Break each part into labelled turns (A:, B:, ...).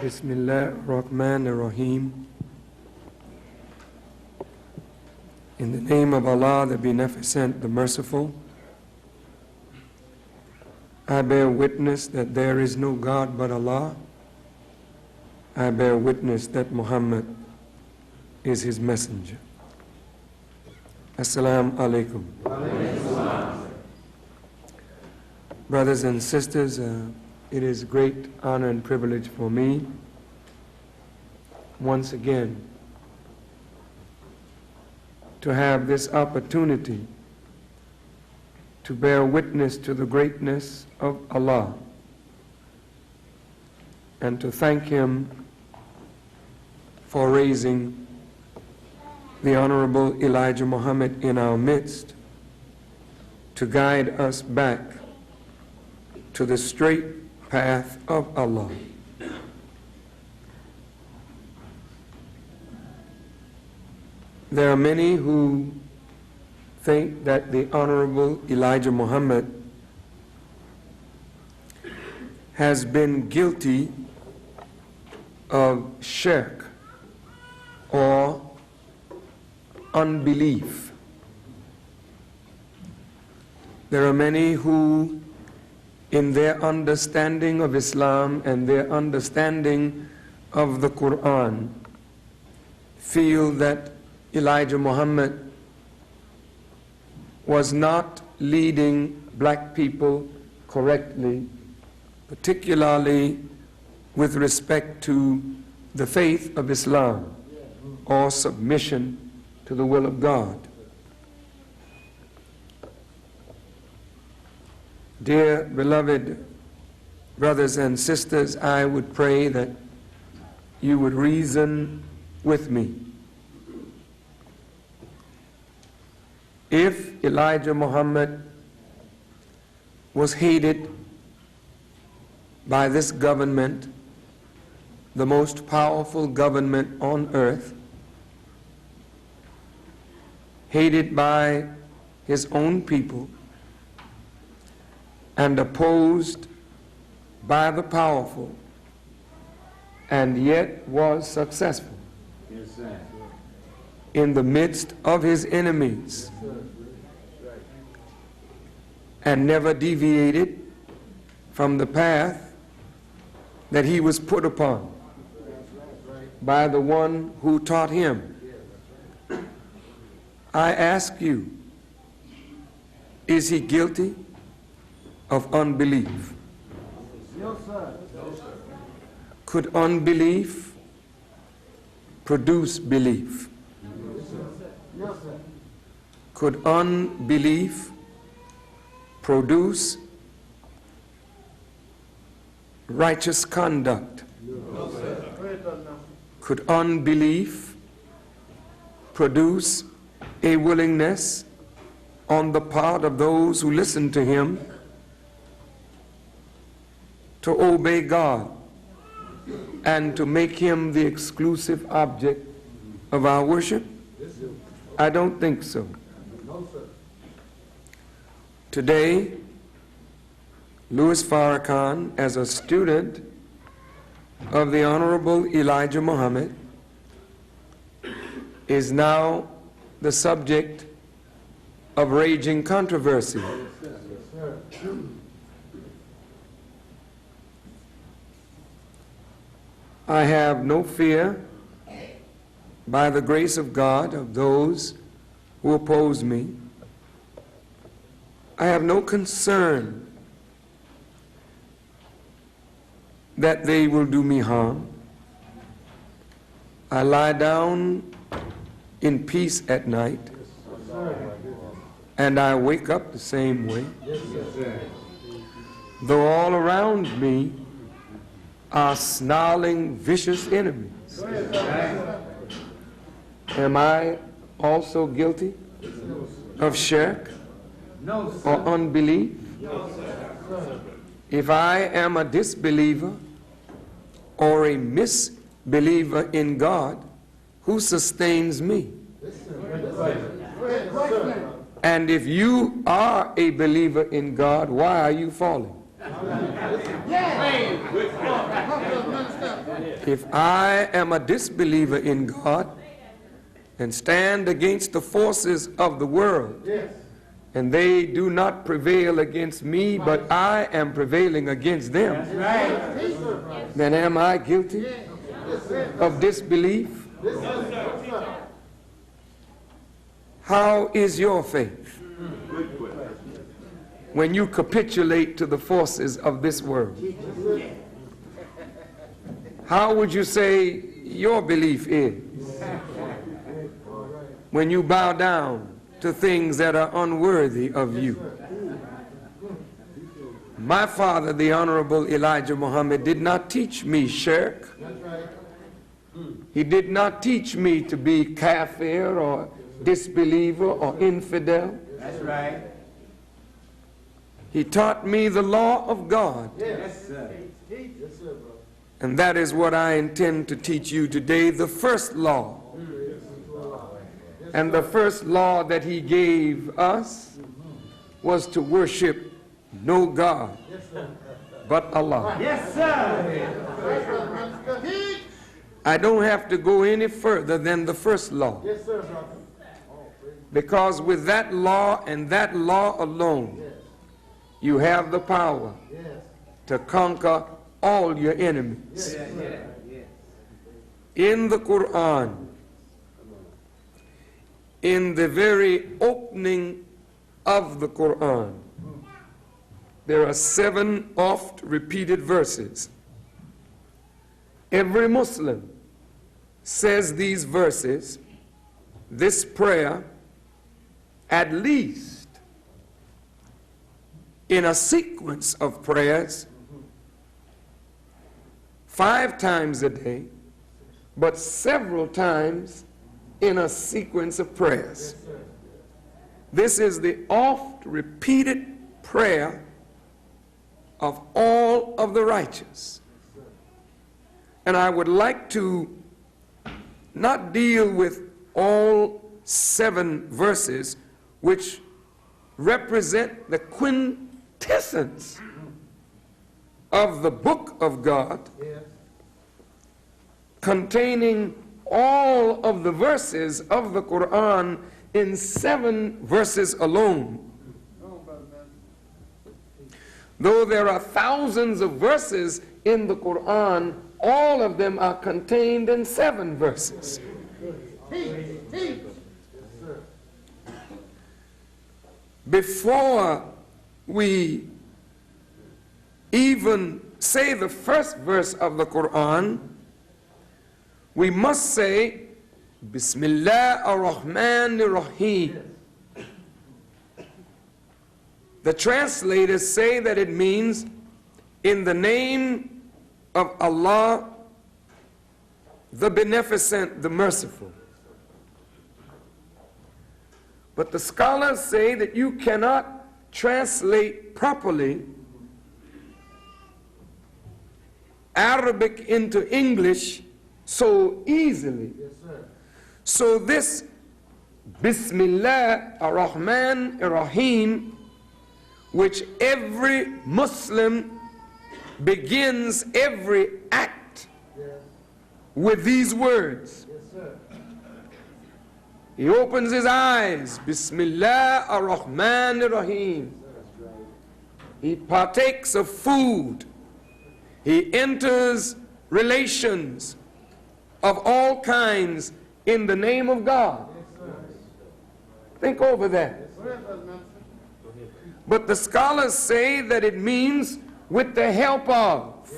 A: Bismillah ar-Rahman ar-Rahim. In the name of Allah, the Beneficent, the Merciful, I bear witness that there is no God but Allah. I bear witness that Muhammad is his messenger. Assalamu alaikum. Brothers and sisters, it is a great honor and privilege for me once again to have this opportunity to bear witness to the greatness of Allah and to thank Him for raising the Honorable Elijah Muhammad in our midst to guide us back to the straight path of Allah. There are many who think that the Honorable Elijah Muhammad has been guilty of shirk or unbelief. There are many who, in their understanding of Islam and their understanding of the Quran, feel that Elijah Muhammad was not leading black people correctly, particularly with respect to the faith of Islam or submission to the will of God. Dear beloved brothers and sisters, I would pray that you would reason with me. If Elijah Muhammad was hated by this government, the most powerful government on earth, hated by his own people, and opposed by the powerful, and yet was successful in the midst of his enemies, and never deviated from the path that he was put upon by the one who taught him. I ask you, is he guilty of unbelief?
B: No, sir.
A: Could unbelief produce belief?
B: No, sir.
A: Could unbelief produce righteous conduct?
B: No, sir.
A: Could unbelief produce a willingness on the part of those who listen to him to obey God and to make him the exclusive object of our worship? I don't think so.
B: No, sir.
A: Today, Louis Farrakhan, as a student of the Honorable Elijah Muhammad, is now the subject of raging controversy.
B: Yes, sir.
A: I have no fear, by the grace of God, of those who oppose me. I have no concern that they will do me harm. I lie down in peace at night, and I wake up the same way.
B: Yes, sir.
A: Though all around me are snarling, vicious enemies. Am I also guilty of shirk
B: No, sir.
A: or unbelief?
B: No, sir.
A: If I am a disbeliever or a misbeliever in God, who sustains me?
B: Right.
A: And if you are a believer in God, why are you falling? If I am a disbeliever in God and stand against the forces of the world, and they do not prevail against me, but I am prevailing against them, then am I guilty of disbelief? How is your faith when you capitulate to the forces of this world? How would you say your belief is when you bow down to things that are unworthy of you? My father, the Honorable Elijah Muhammad, did not teach me shirk. He did not teach me to be kafir or disbeliever or infidel.
B: That's right.
A: He taught me the law of God.
B: Yes, sir.
A: And that is what I intend to teach you today, the first law. And the first law that he gave us was to worship no God but Allah.
B: Yes, sir.
A: I don't have to go any further than the first law. Because with that law and that law alone, you have the power to conquer all your enemies. In the Quran, in the very opening of the Quran, there are 7 oft repeated verses. Every Muslim says these verses, this prayer, at least in a sequence of prayers 5 times a day, but several times in a sequence of prayers. This is the oft repeated prayer of all of the righteous. And I would like to not deal with all 7 verses which represent the quintessence of the book of God, containing all of the verses of the Quran in 7 verses alone. Though there are thousands of verses in the Quran, all of them are contained in 7 verses. Before we even say the first verse of the Quran, we must say, Bismillah ar-Rahman ar-Rahim. The translators say that it means, in the name of Allah, the Beneficent, the Merciful. But the scholars say that you cannot translate properly Arabic into English so easily. So this Bismillah ar-Rahman ar-Rahim, which every Muslim begins every act with these words. He opens his eyes, Bismillah ar-Rahman ar-Rahim. He partakes of food. He enters relations of all kinds in the name of God. Think over that. But the scholars say that it means with the help of,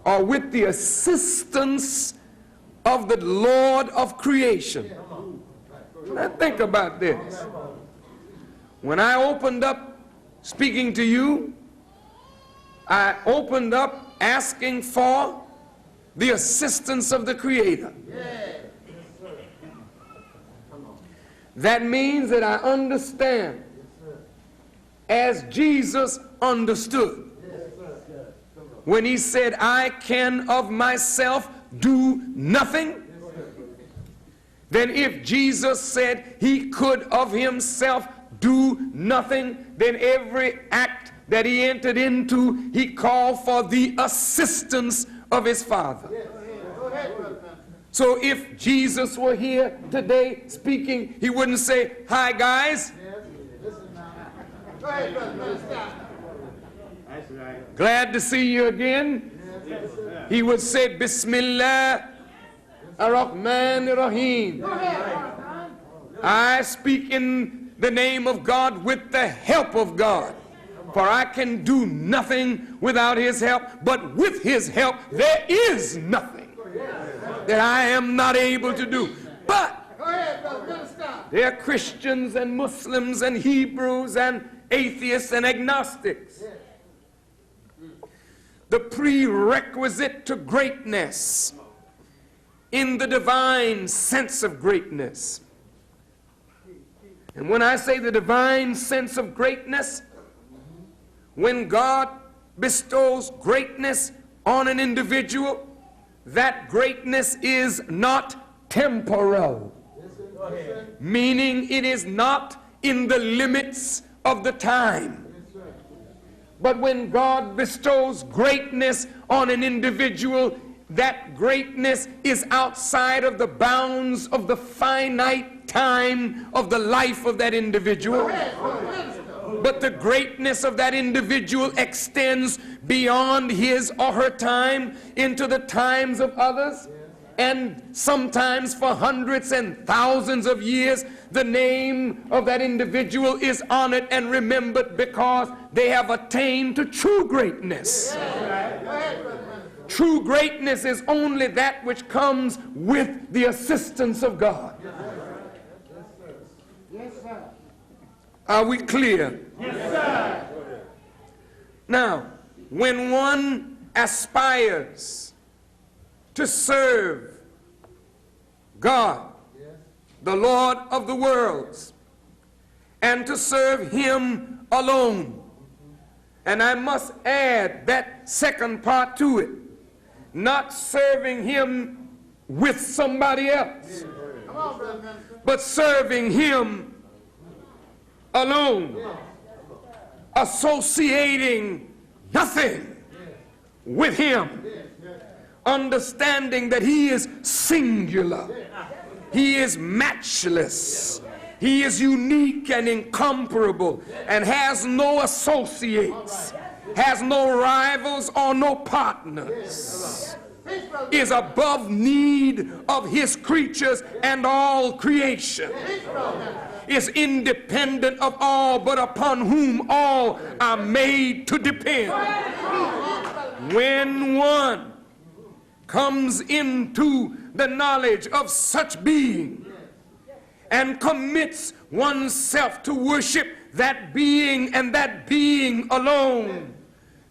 A: or with the assistance of the Lord of creation. Now think about this. When I opened up speaking to you, I opened up asking for the assistance of the Creator. That means that I understand as Jesus understood when he said, I can of myself do nothing. Then if Jesus said he could of himself do nothing, then every act that he entered into, he called for the assistance of his Father. So if Jesus were here today speaking, he wouldn't say, "Hi guys,
B: That's right.
A: glad to see you again." He would say, "Bismillah ar-Rahman ar-Rahim. I speak in the name of God with the help of God. For I can do nothing without his help, but with his help there is nothing that I am not able to do." But there are Christians and Muslims and Hebrews and atheists and agnostics. The prerequisite to greatness in the divine sense of greatness. And when I say the divine sense of greatness, when God bestows greatness on an individual, that greatness is not temporal, meaning it is not in the limits of the time. But when God bestows greatness on an individual, that greatness is outside of the bounds of the finite time of the life of that individual. But the greatness of that individual extends beyond his or her time into the times of others. And sometimes for hundreds and thousands of years, the name of that individual is honored and remembered because they have attained to true greatness. True greatness is only that which comes with the assistance of God. Are we clear?
B: Yes, sir.
A: Now, when one aspires to serve God, the Lord of the worlds, and to serve him alone, and I must add that second part to it, not serving him with somebody else, but serving him alone, associating nothing with him, understanding that he is singular, he is matchless, he is unique and incomparable, and has no associates, has no rivals or no partners, is above need of his creatures and all creation, is independent of all, but upon whom all are made to depend. When one comes into the knowledge of such being and commits oneself to worship that being and that being alone,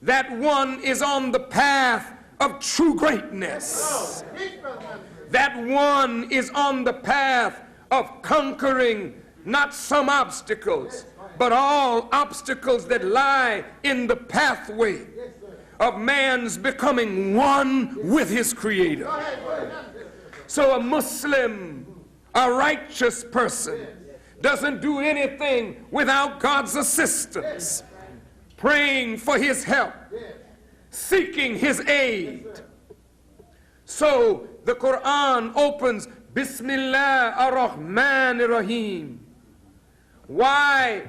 A: that one is on the path of true greatness. That one is on the path of conquering not some obstacles, but all obstacles that lie in the pathway of man's becoming one with his Creator. So a Muslim, a righteous person, doesn't do anything without God's assistance, praying for his help, seeking his aid. So the Quran opens, Bismillah ar-Rahman ar-Rahim. Why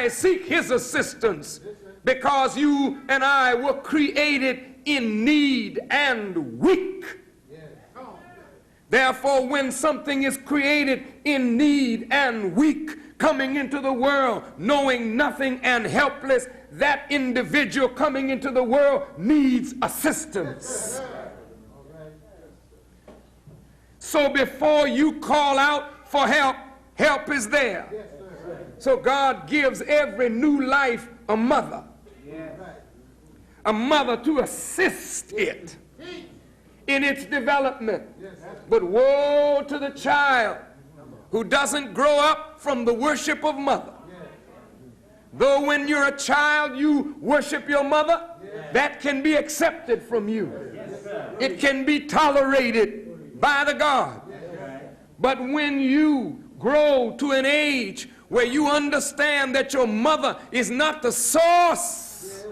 A: seek his assistance? Because you and I were created in need and weak. Therefore, when something is created in need and weak, coming into the world, knowing nothing and helpless, that individual coming into the world needs assistance. So before you call out for help, help is there. So God gives every new life a mother to assist it in its development. But woe to the child who doesn't grow up from the worship of mother. Though when you're a child you worship your mother, that can be accepted from you. It can be tolerated by the God. But when you grow to an age where you understand that your mother is not the source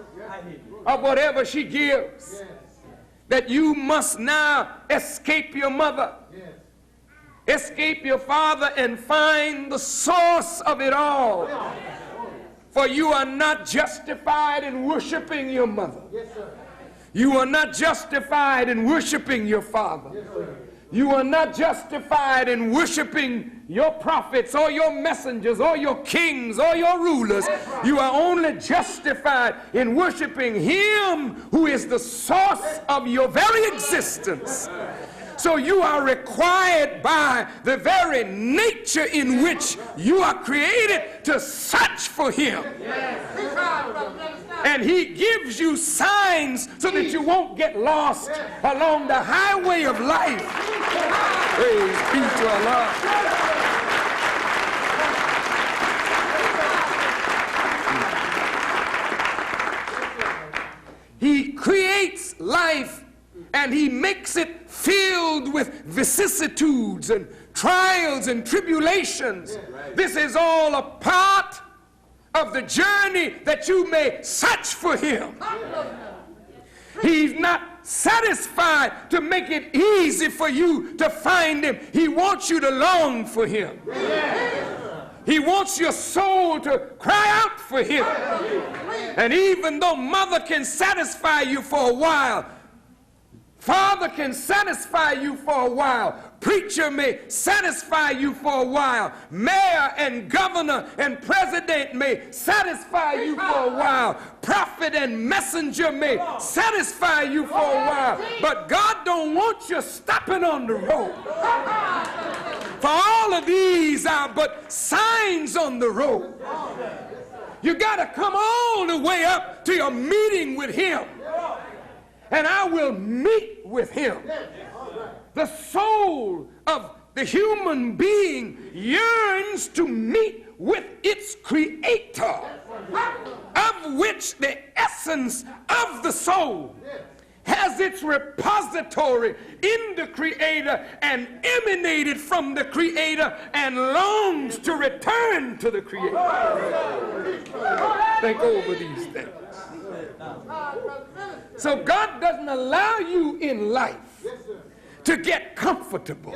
A: of whatever she gives, that you must now escape your mother, escape your father, and find the source of it all. For you are not justified in worshiping your mother. You are not justified in worshiping your father. You are not justified in worshiping your prophets or your messengers or your kings or your rulers. You are only justified in worshiping him who is the source of your very existence. So you are required by the very nature in which you are created to search for him. And he gives you signs so that you won't get lost along the highway of life. Praise be to Allah. He creates life and he makes it filled with vicissitudes and trials and tribulations. This is all a part of the journey that you may search for him. He's not satisfied to make it easy for you to find him. He wants you to long for him. He wants your soul to cry out for him. And even though mother can satisfy you for a while, father can satisfy you for a while, preacher may satisfy you for a while, mayor and governor and president may satisfy you for a while, prophet and messenger may satisfy you for a while, but God don't want you stopping on the road. For all of these are but signs on the road. You got to come all the way up to your meeting with him, and I will meet with him. The soul of the human being yearns to meet with its creator, of which the essence of the soul has its repository in the creator and emanated from the creator and longs to return to the creator. Think over these things. So God doesn't allow you in life to get comfortable.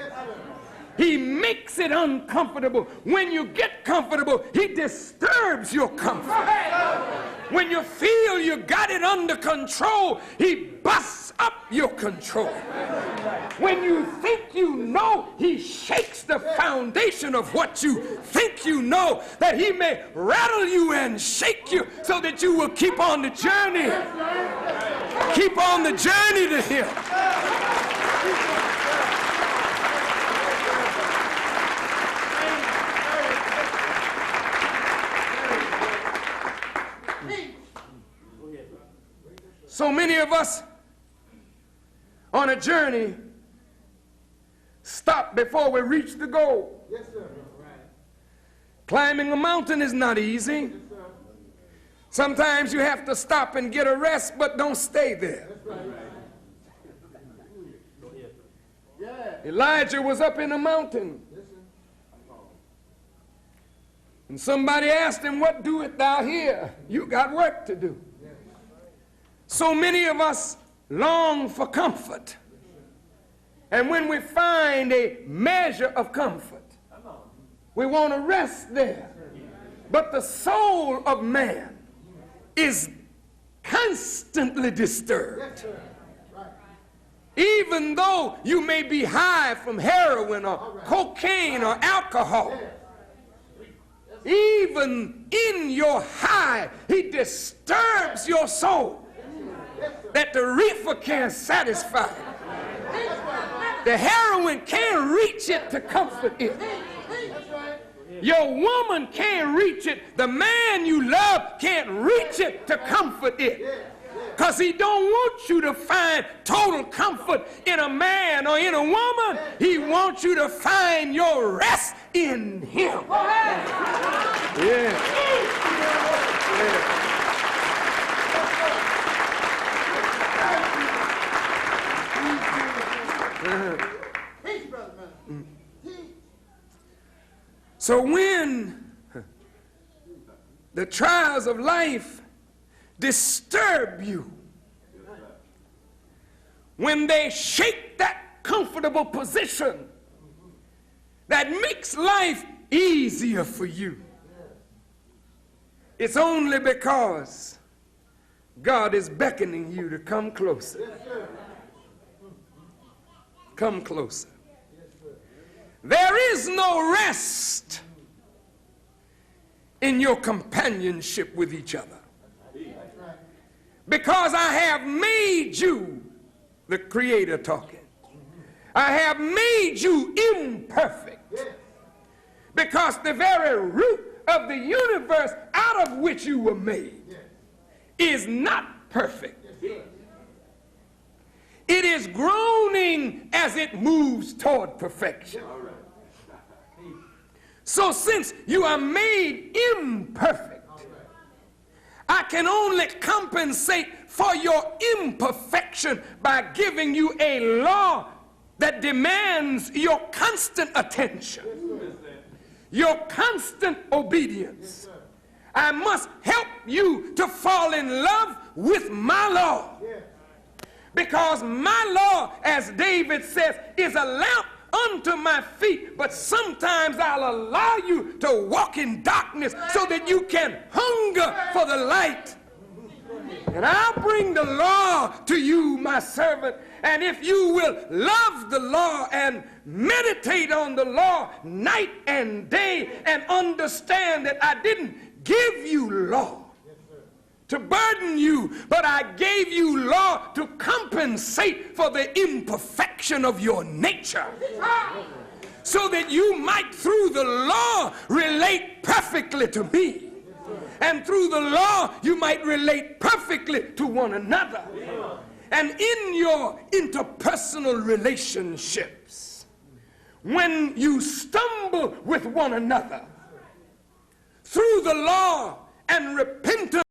A: He makes it uncomfortable. When you get comfortable, he disturbs your comfort. When you feel you got it under control, he busts up your control. When you think you know, he shakes the foundation of what you think you know, that he may rattle you and shake you so that you will keep on the journey. Keep on the journey to him. So many of us on a journey stop before we reach the goal.
C: Yes, sir.
A: Climbing a mountain is not easy.
C: Yes, sir.
A: Sometimes you have to stop and get a rest, but don't stay there.
C: That's right. Yeah.
A: Elijah was up in a mountain,
C: Yes, sir.
A: and somebody asked him, "What doest thou here? You got work to do." So many of us long for comfort. And when we find a measure of comfort, we want to rest there. But the soul of man is constantly disturbed. Even though you may be high from heroin or cocaine or alcohol, even in your high, he disturbs your soul that the reefer can't satisfy. The heroin can't reach it to comfort it. Your woman can't reach it. The man you love can't reach it to comfort it. Because he don't want you to find total comfort in a man or in a woman. He wants you to find your rest in him. Yeah. So when the trials of life disturb you, when they shake that comfortable position that makes life easier for you, it's only because God is beckoning you to come closer. Come closer. There is no rest in your companionship with each other, because I have made you, the Creator talking, I have made you imperfect, because the very root of the universe out of which you were made is not perfect. It is groaning as it moves toward perfection. So since you are made imperfect, I can only compensate for your imperfection by giving you a law that demands your constant attention, your constant obedience. I must help you to fall in love with my law, because my law, as David says, is a lamp unto my feet, but sometimes I'll allow you to walk in darkness so that you can hunger for the light. And I'll bring the law to you, my servant, and if you will love the law and meditate on the law night and day and understand that I didn't give you law to burden you, but I gave you law to compensate for the imperfection of your nature, so that you might through the law relate perfectly to me, and through the law you might relate perfectly to one another. And in your interpersonal relationships, when you stumble with one another, through the law and repentance